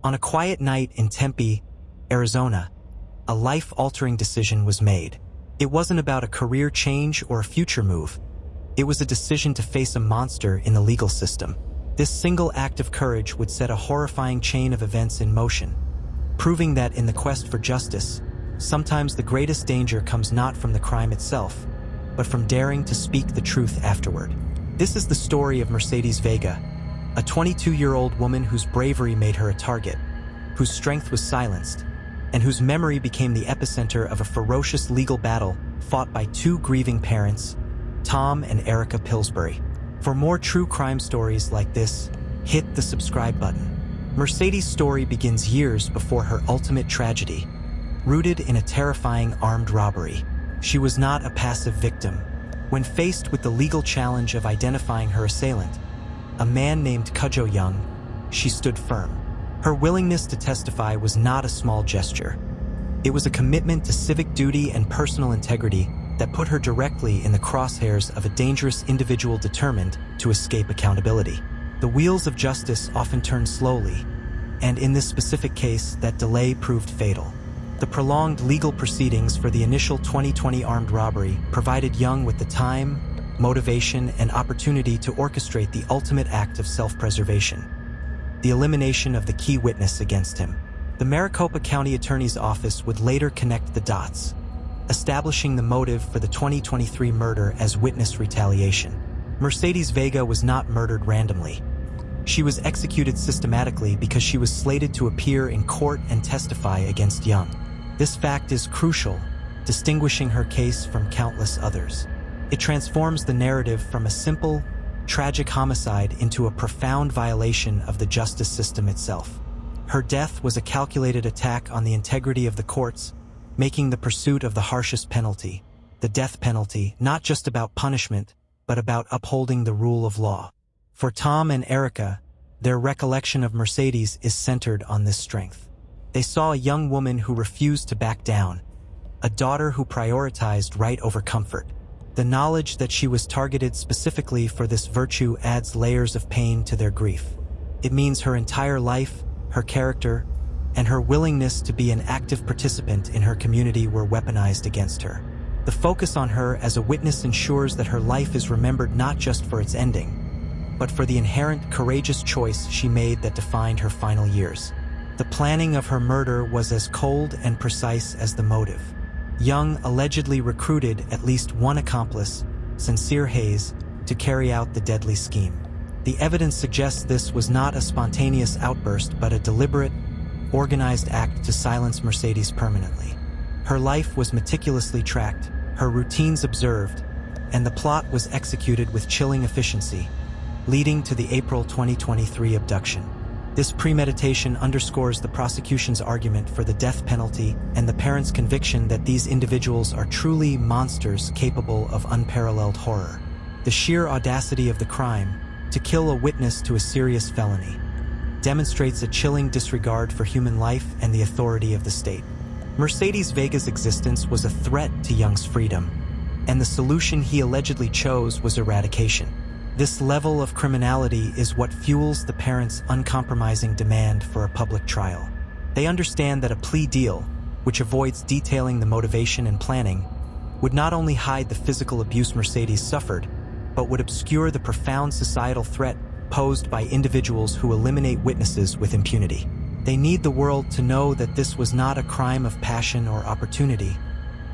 On a quiet night in Tempe, Arizona, a life-altering decision was made. It wasn't about a career change or a future move. It was a decision to face a monster in the legal system. This single act of courage would set a horrifying chain of events in motion, proving that in the quest for justice, sometimes the greatest danger comes not from the crime itself, but from daring to speak the truth afterward. This is the story of Mercedes Vega, a 22-year-old woman whose bravery made her a target, whose strength was silenced, and whose memory became the epicenter of a ferocious legal battle fought by two grieving parents, Tom and Erica Pillsbury. For more true crime stories like this, hit the subscribe button. Mercedes' story begins years before her ultimate tragedy, rooted in a terrifying armed robbery. She was not a passive victim. When faced with the legal challenge of identifying her assailant, a man named Cujo Young, she stood firm. Her willingness to testify was not a small gesture. It was a commitment to civic duty and personal integrity that put her directly in the crosshairs of a dangerous individual determined to escape accountability. The wheels of justice often turn slowly, and in this specific case, that delay proved fatal. The prolonged legal proceedings for the initial 2020 armed robbery provided Young with the time, motivation, and opportunity to orchestrate the ultimate act of self-preservation: the elimination of the key witness against him. The Maricopa County Attorney's Office would later connect the dots, establishing the motive for the 2023 murder as witness retaliation. Mercedes Vega was not murdered randomly. She was executed systematically because she was slated to appear in court and testify against Young. This fact is crucial, distinguishing her case from countless others. It transforms the narrative from a simple, tragic homicide into a profound violation of the justice system itself. Her death was a calculated attack on the integrity of the courts, making the pursuit of the harshest penalty, the death penalty, not just about punishment, but about upholding the rule of law. For Tom and Erica, their recollection of Mercedes is centered on this strength. They saw a young woman who refused to back down, a daughter who prioritized right over comfort. The knowledge that she was targeted specifically for this virtue adds layers of pain to their grief. It means her entire life, her character, and her willingness to be an active participant in her community were weaponized against her. The focus on her as a witness ensures that her life is remembered not just for its ending, but for the inherent courageous choice she made that defined her final years. The planning of her murder was as cold and precise as the motive. Young allegedly recruited at least one accomplice, Sincere Hayes, to carry out the deadly scheme. The evidence suggests this was not a spontaneous outburst but a deliberate, organized act to silence Mercedes permanently. Her life was meticulously tracked, her routines observed, and the plot was executed with chilling efficiency, leading to the April 2023 abduction. This premeditation underscores the prosecution's argument for the death penalty and the parents' conviction that these individuals are truly monsters capable of unparalleled horror. The sheer audacity of the crime, to kill a witness to a serious felony, demonstrates a chilling disregard for human life and the authority of the state. Mercedes Vega's existence was a threat to Young's freedom, and the solution he allegedly chose was eradication. This level of criminality is what fuels the parents' uncompromising demand for a public trial. They understand that a plea deal, which avoids detailing the motivation and planning, would not only hide the physical abuse Mercedes suffered, but would obscure the profound societal threat posed by individuals who eliminate witnesses with impunity. They need the world to know that this was not a crime of passion or opportunity,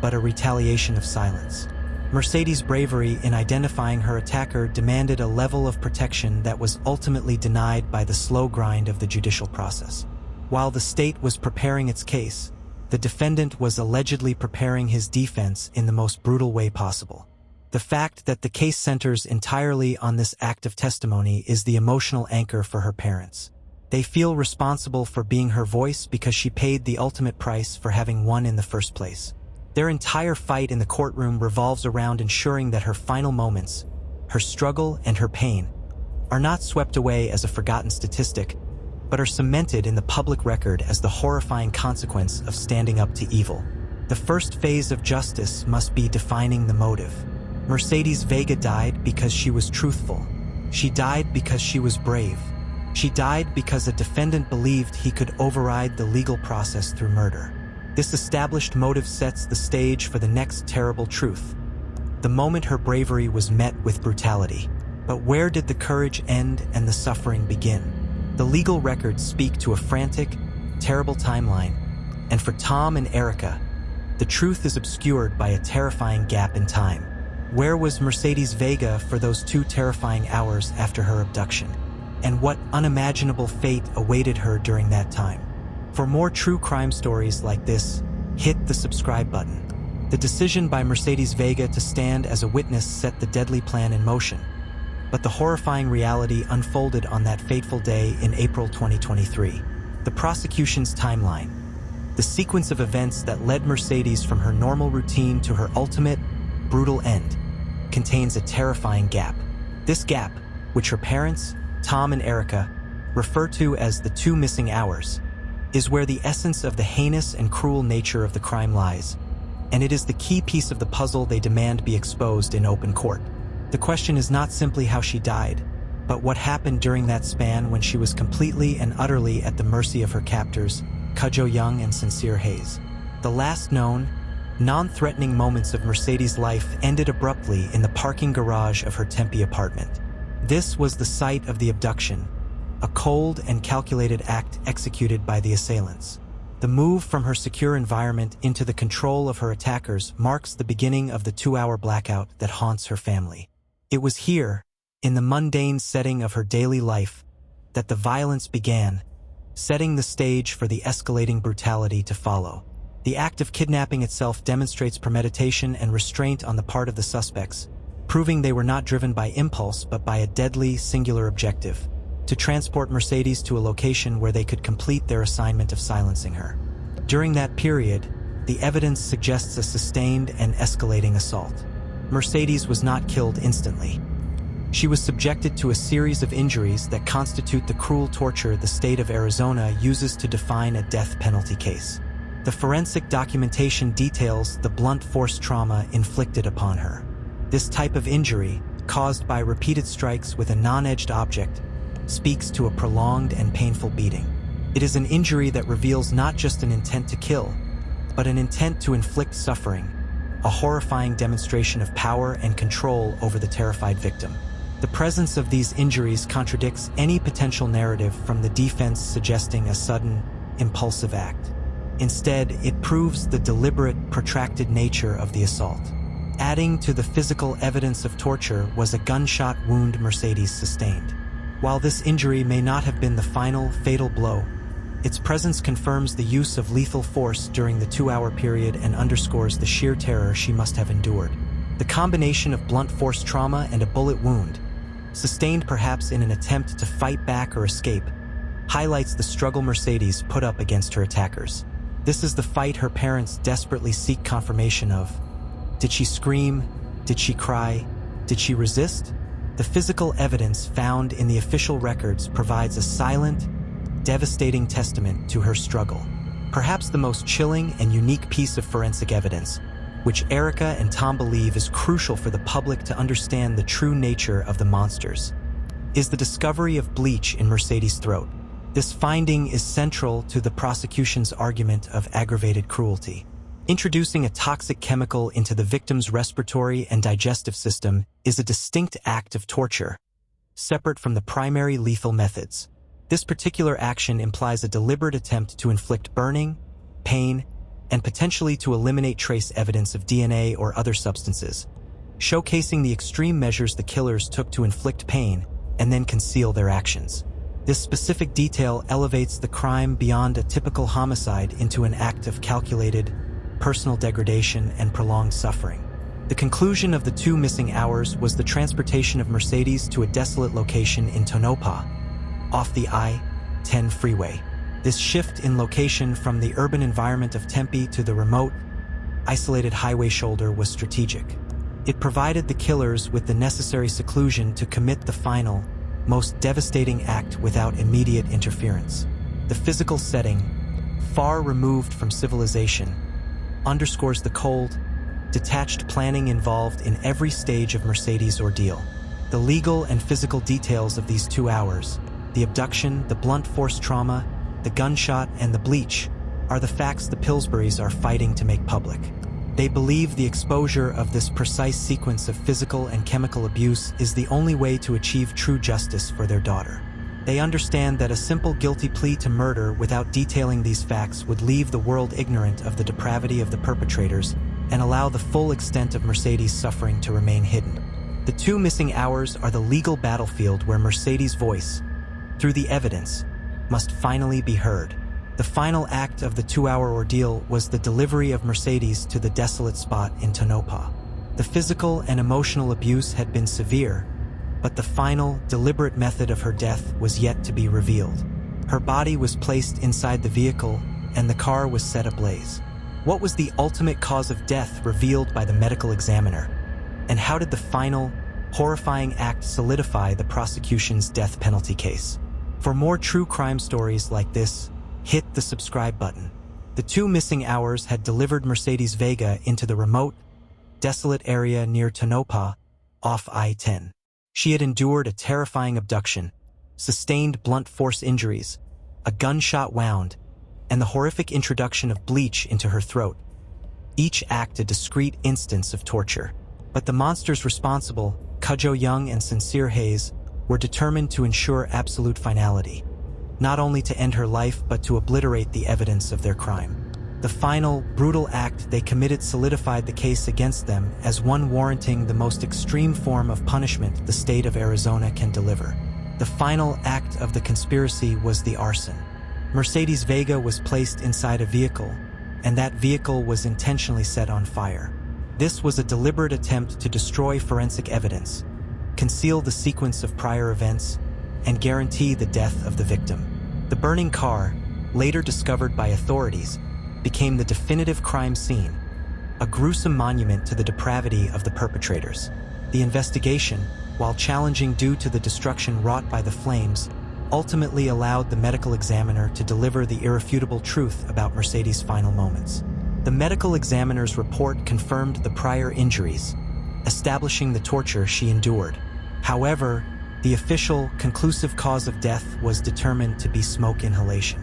but a retaliation of silence. Mercedes' bravery in identifying her attacker demanded a level of protection that was ultimately denied by the slow grind of the judicial process. While the state was preparing its case, the defendant was allegedly preparing his defense in the most brutal way possible. The fact that the case centers entirely on this act of testimony is the emotional anchor for her parents. They feel responsible for being her voice because she paid the ultimate price for having won in the first place. Their entire fight in the courtroom revolves around ensuring that her final moments, her struggle and her pain, are not swept away as a forgotten statistic, but are cemented in the public record as the horrifying consequence of standing up to evil. The first phase of justice must be defining the motive. Mercedes Vega died because she was truthful. She died because she was brave. She died because a defendant believed he could override the legal process through murder. This established motive sets the stage for the next terrible truth: the moment her bravery was met with brutality. But where did the courage end and the suffering begin? The legal records speak to a frantic, terrible timeline, and for Tom and Erica, the truth is obscured by a terrifying gap in time. Where was Mercedes Vega for those 2 terrifying hours after her abduction? And what unimaginable fate awaited her during that time? For more true crime stories like this, hit the subscribe button. The decision by Mercedes Vega to stand as a witness set the deadly plan in motion, but the horrifying reality unfolded on that fateful day in April 2023. The prosecution's timeline, the sequence of events that led Mercedes from her normal routine to her ultimate, brutal end, contains a terrifying gap. This gap, which her parents, Tom and Erica, refer to as the 2 missing hours, is where the essence of the heinous and cruel nature of the crime lies, and it is the key piece of the puzzle they demand be exposed in open court. The question is not simply how she died, but what happened during that span when she was completely and utterly at the mercy of her captors, Cudjoe Young and Sincere Hayes. The last known, non-threatening moments of Mercedes' life ended abruptly in the parking garage of her Tempe apartment. This was the site of the abduction, a cold and calculated act executed by the assailants. The move from her secure environment into the control of her attackers marks the beginning of the 2-hour blackout that haunts her family. It was here, in the mundane setting of her daily life, that the violence began, setting the stage for the escalating brutality to follow. The act of kidnapping itself demonstrates premeditation and restraint on the part of the suspects, proving they were not driven by impulse but by a deadly, singular objective: to transport Mercedes to a location where they could complete their assignment of silencing her. During that period, the evidence suggests a sustained and escalating assault. Mercedes was not killed instantly. She was subjected to a series of injuries that constitute the cruel torture the state of Arizona uses to define a death penalty case. The forensic documentation details the blunt force trauma inflicted upon her. This type of injury, caused by repeated strikes with a non-edged object, speaks to a prolonged and painful beating. It is an injury that reveals not just an intent to kill, but an intent to inflict suffering, a horrifying demonstration of power and control over the terrified victim. The presence of these injuries contradicts any potential narrative from the defense suggesting a sudden, impulsive act. Instead, it proves the deliberate, protracted nature of the assault. Adding to the physical evidence of torture was a gunshot wound Mercedes sustained. While this injury may not have been the final, fatal blow, its presence confirms the use of lethal force during the 2-hour period and underscores the sheer terror she must have endured. The combination of blunt force trauma and a bullet wound, sustained perhaps in an attempt to fight back or escape, highlights the struggle Mercedes put up against her attackers. This is the fight her parents desperately seek confirmation of. Did she scream? Did she cry? Did she resist? The physical evidence found in the official records provides a silent, devastating testament to her struggle. Perhaps the most chilling and unique piece of forensic evidence, which Erica and Tom believe is crucial for the public to understand the true nature of the monsters, is the discovery of bleach in Mercedes' throat. This finding is central to the prosecution's argument of aggravated cruelty. Introducing a toxic chemical into the victim's respiratory and digestive system is a distinct act of torture, separate from the primary lethal methods. This particular action implies a deliberate attempt to inflict burning, pain, and potentially to eliminate trace evidence of DNA or other substances, showcasing the extreme measures the killers took to inflict pain and then conceal their actions. This specific detail elevates the crime beyond a typical homicide into an act of calculated, personal degradation and prolonged suffering. The conclusion of the 2 missing hours was the transportation of Mercedes to a desolate location in Tonopah, off the I-10 freeway. This shift in location from the urban environment of Tempe to the remote, isolated highway shoulder was strategic. It provided the killers with the necessary seclusion to commit the final, most devastating act without immediate interference. The physical setting, far removed from civilization, underscores the cold, detached planning involved in every stage of Mercedes' ordeal. The legal and physical details of these 2 hours, The abduction, the blunt force trauma, the gunshot, and the bleach are the facts the Pillsburys are fighting to make public. They believe the exposure of this precise sequence of physical and chemical abuse is the only way to achieve true justice for their daughter. They understand that a simple guilty plea to murder without detailing these facts would leave the world ignorant of the depravity of the perpetrators and allow the full extent of Mercedes' suffering to remain hidden. The 2 missing hours are the legal battlefield where Mercedes' voice, through the evidence, must finally be heard. The final act of the 2-hour ordeal was the delivery of Mercedes to the desolate spot in Tonopah. The physical and emotional abuse had been severe, but the final, deliberate method of her death was yet to be revealed. Her body was placed inside the vehicle, and the car was set ablaze. What was the ultimate cause of death revealed by the medical examiner? And how did the final, horrifying act solidify the prosecution's death penalty case? For more true crime stories like this, hit the subscribe button. The 2 missing hours had delivered Mercedes Vega into the remote, desolate area near Tonopah, off I-10. She had endured a terrifying abduction, sustained blunt force injuries, a gunshot wound, and the horrific introduction of bleach into her throat. Each act a discrete instance of torture. But the monsters responsible, Cudjoe Young and Sincere Hayes, were determined to ensure absolute finality, not only to end her life but to obliterate the evidence of their crime. The final, brutal act they committed solidified the case against them as one warranting the most extreme form of punishment the state of Arizona can deliver. The final act of the conspiracy was the arson. Mercedes Vega was placed inside a vehicle, and that vehicle was intentionally set on fire. This was a deliberate attempt to destroy forensic evidence, conceal the sequence of prior events, and guarantee the death of the victim. The burning car, later discovered by authorities, became the definitive crime scene, a gruesome monument to the depravity of the perpetrators. The investigation, while challenging due to the destruction wrought by the flames, ultimately allowed the medical examiner to deliver the irrefutable truth about Mercedes' final moments. The medical examiner's report confirmed the prior injuries, establishing the torture she endured. However, the official, conclusive cause of death was determined to be smoke inhalation.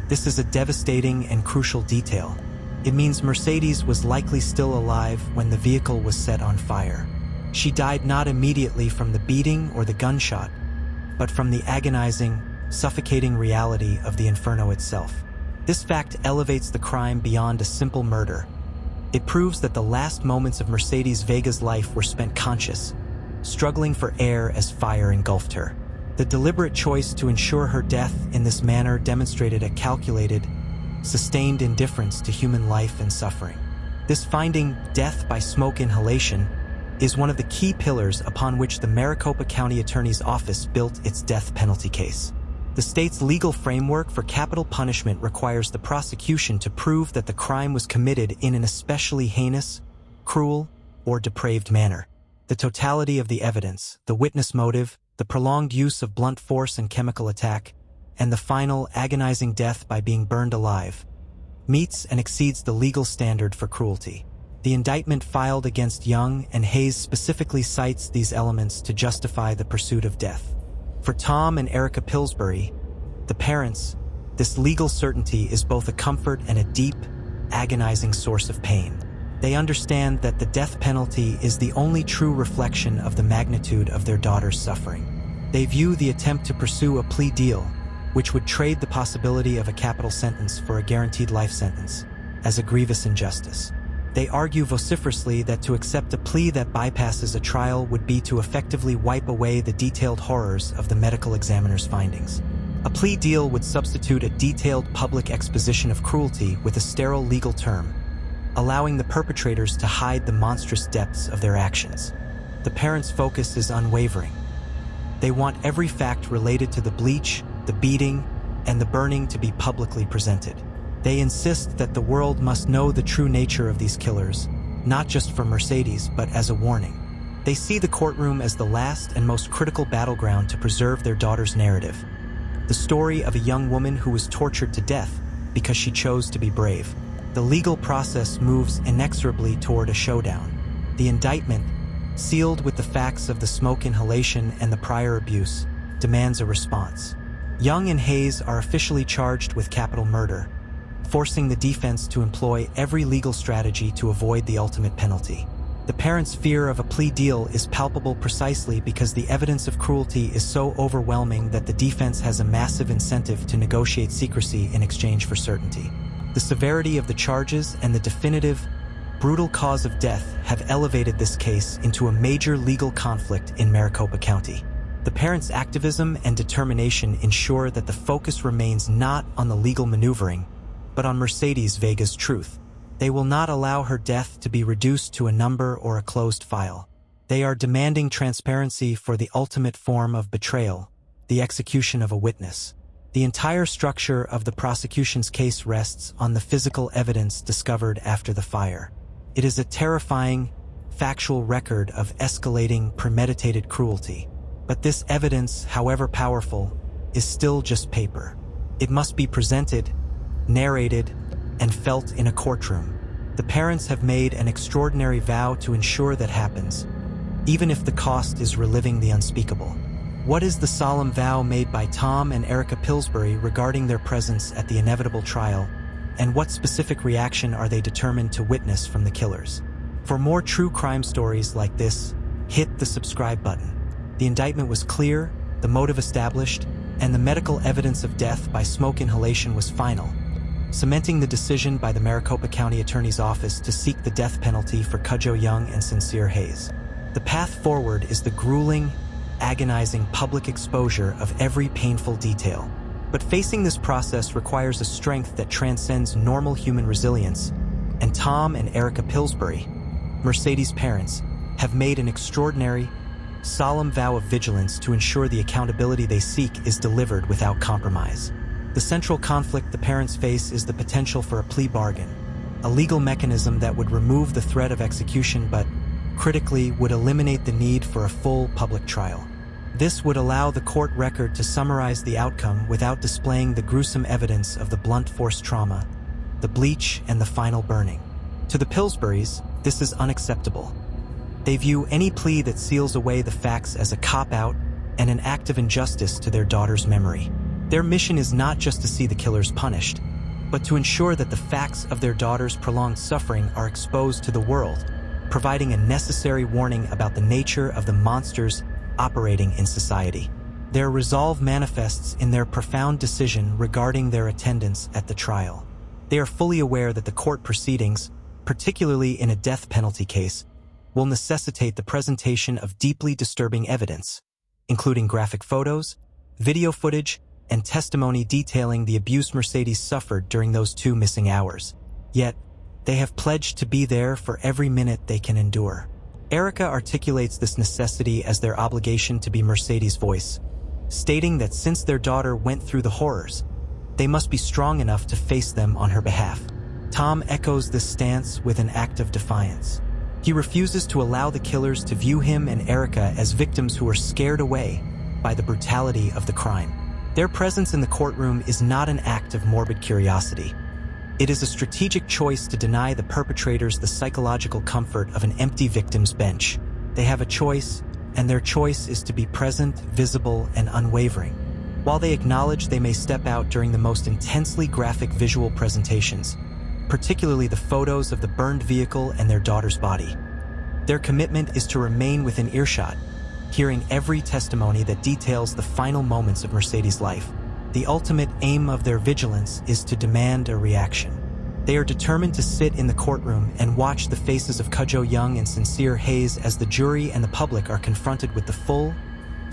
This is a devastating and crucial detail. It means Mercedes was likely still alive when the vehicle was set on fire. She died not immediately from the beating or the gunshot, but from the agonizing, suffocating reality of the inferno itself. This fact elevates the crime beyond a simple murder. It proves that the last moments of Mercedes Vega's life were spent conscious, struggling for air as fire engulfed her. The deliberate choice to ensure her death in this manner demonstrated a calculated, sustained indifference to human life and suffering. This finding, death by smoke inhalation, is one of the key pillars upon which the Maricopa County Attorney's Office built its death penalty case. The state's legal framework for capital punishment requires the prosecution to prove that the crime was committed in an especially heinous, cruel, or depraved manner. The totality of the evidence, the witness motive, the prolonged use of blunt force and chemical attack, and the final agonizing death by being burned alive, meets and exceeds the legal standard for cruelty. The indictment filed against Young and Hayes specifically cites these elements to justify the pursuit of death. For Tom and Erica Pillsbury, the parents, this legal certainty is both a comfort and a deep, agonizing source of pain. They understand that the death penalty is the only true reflection of the magnitude of their daughter's suffering. They view the attempt to pursue a plea deal, which would trade the possibility of a capital sentence for a guaranteed life sentence, as a grievous injustice. They argue vociferously that to accept a plea that bypasses a trial would be to effectively wipe away the detailed horrors of the medical examiner's findings. A plea deal would substitute a detailed public exposition of cruelty with a sterile legal term, allowing the perpetrators to hide the monstrous depths of their actions. The parents' focus is unwavering. They want every fact related to the bleach, the beating, and the burning to be publicly presented. They insist that the world must know the true nature of these killers, not just for Mercedes, but as a warning. They see the courtroom as the last and most critical battleground to preserve their daughter's narrative. The story of a young woman who was tortured to death because she chose to be brave. The legal process moves inexorably toward a showdown. The indictment, sealed with the facts of the smoke inhalation and the prior abuse, demands a response. Young and Hayes are officially charged with capital murder, forcing the defense to employ every legal strategy to avoid the ultimate penalty. The parents' fear of a plea deal is palpable precisely because the evidence of cruelty is so overwhelming that the defense has a massive incentive to negotiate secrecy in exchange for certainty. The severity of the charges and the definitive, brutal cause of death have elevated this case into a major legal conflict in Maricopa County. The parents' activism and determination ensure that the focus remains not on the legal maneuvering, but on Mercedes Vega's truth. They will not allow her death to be reduced to a number or a closed file. They are demanding transparency for the ultimate form of betrayal, the execution of a witness. The entire structure of the prosecution's case rests on the physical evidence discovered after the fire. It is a terrifying, factual record of escalating, premeditated cruelty. But this evidence, however powerful, is still just paper. It must be presented, narrated, and felt in a courtroom. The parents have made an extraordinary vow to ensure that happens, even if the cost is reliving the unspeakable. What is the solemn vow made by Tom and Erica Pillsbury regarding their presence at the inevitable trial, and what specific reaction are they determined to witness from the killers? For more true crime stories like this, hit the subscribe button. The indictment was clear, the motive established, and the medical evidence of death by smoke inhalation was final, cementing the decision by the Maricopa County Attorney's Office to seek the death penalty for Cudjoe Young and Sincere Hayes. The path forward is the grueling, agonizing public exposure of every painful detail. But facing this process requires a strength that transcends normal human resilience, and Tom and Erica Pillsbury, Mercedes' parents, have made an extraordinary, solemn vow of vigilance to ensure the accountability they seek is delivered without compromise. The central conflict the parents face is the potential for a plea bargain, a legal mechanism that would remove the threat of execution but, critically, would eliminate the need for a full public trial. This would allow the court record to summarize the outcome without displaying the gruesome evidence of the blunt force trauma, the bleach, and the final burning. To the Pillsburys, this is unacceptable. They view any plea that seals away the facts as a cop-out and an act of injustice to their daughter's memory. Their mission is not just to see the killers punished, but to ensure that the facts of their daughter's prolonged suffering are exposed to the world, providing a necessary warning about the nature of the monsters operating in society. Their resolve manifests in their profound decision regarding their attendance at the trial. They are fully aware that the court proceedings, particularly in a death penalty case, will necessitate the presentation of deeply disturbing evidence, including graphic photos, video footage, and testimony detailing the abuse Mercedes suffered during those 2 missing hours. Yet, they have pledged to be there for every minute they can endure. Erica articulates this necessity as their obligation to be Mercedes' voice, stating that since their daughter went through the horrors, they must be strong enough to face them on her behalf. Tom echoes this stance with an act of defiance. He refuses to allow the killers to view him and Erica as victims who are scared away by the brutality of the crime. Their presence in the courtroom is not an act of morbid curiosity. It is a strategic choice to deny the perpetrators the psychological comfort of an empty victim's bench. They have a choice, and their choice is to be present, visible, and unwavering. While they acknowledge they may step out during the most intensely graphic visual presentations, particularly the photos of the burned vehicle and their daughter's body, their commitment is to remain within earshot, hearing every testimony that details the final moments of Mercedes' life. The ultimate aim of their vigilance is to demand a reaction. They are determined to sit in the courtroom and watch the faces of Cudjoe Young and Sincere Hayes as the jury and the public are confronted with the full,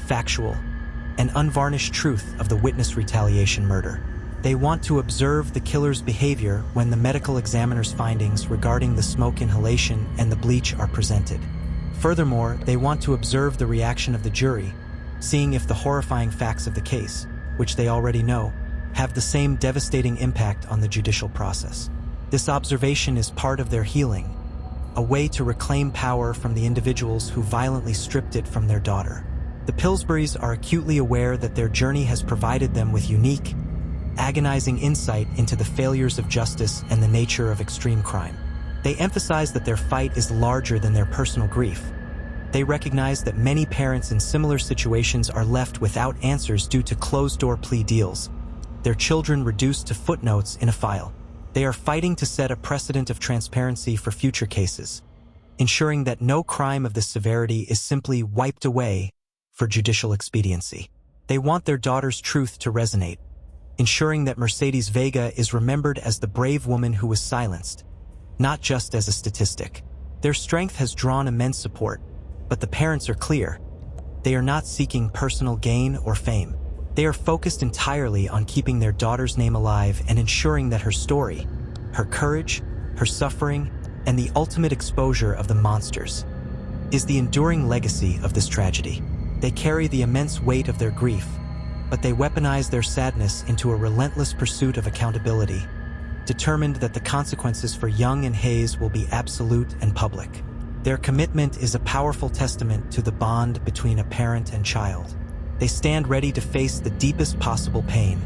factual, and unvarnished truth of the witness retaliation murder. They want to observe the killer's behavior when the medical examiner's findings regarding the smoke inhalation and the bleach are presented. Furthermore, they want to observe the reaction of the jury, seeing if the horrifying facts of the case, which they already know, have the same devastating impact on the judicial process. This observation is part of their healing, a way to reclaim power from the individuals who violently stripped it from their daughter. The Pillsburys are acutely aware that their journey has provided them with unique, agonizing insight into the failures of justice and the nature of extreme crime. They emphasize that their fight is larger than their personal grief. They recognize that many parents in similar situations are left without answers due to closed-door plea deals, their children reduced to footnotes in a file. They are fighting to set a precedent of transparency for future cases, ensuring that no crime of this severity is simply wiped away for judicial expediency. They want their daughter's truth to resonate, ensuring that Mercedes Vega is remembered as the brave woman who was silenced, not just as a statistic. Their strength has drawn immense support, but the parents are clear. They are not seeking personal gain or fame. They are focused entirely on keeping their daughter's name alive and ensuring that her story, her courage, her suffering, and the ultimate exposure of the monsters is the enduring legacy of this tragedy. They carry the immense weight of their grief, but they weaponize their sadness into a relentless pursuit of accountability, determined that the consequences for Young and Hayes will be absolute and public. Their commitment is a powerful testament to the bond between a parent and child. They stand ready to face the deepest possible pain,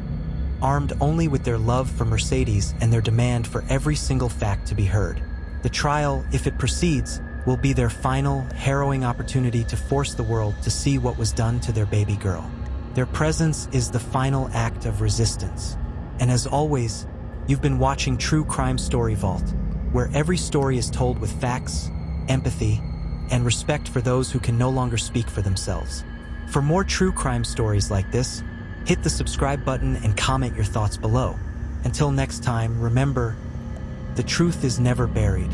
armed only with their love for Mercedes and their demand for every single fact to be heard. The trial, if it proceeds, will be their final, harrowing opportunity to force the world to see what was done to their baby girl. Their presence is the final act of resistance. And as always, you've been watching True Crime Story Vault, where every story is told with facts, empathy, and respect for those who can no longer speak for themselves. For more true crime stories like this, hit the subscribe button and comment your thoughts below. Until next time, remember, the truth is never buried.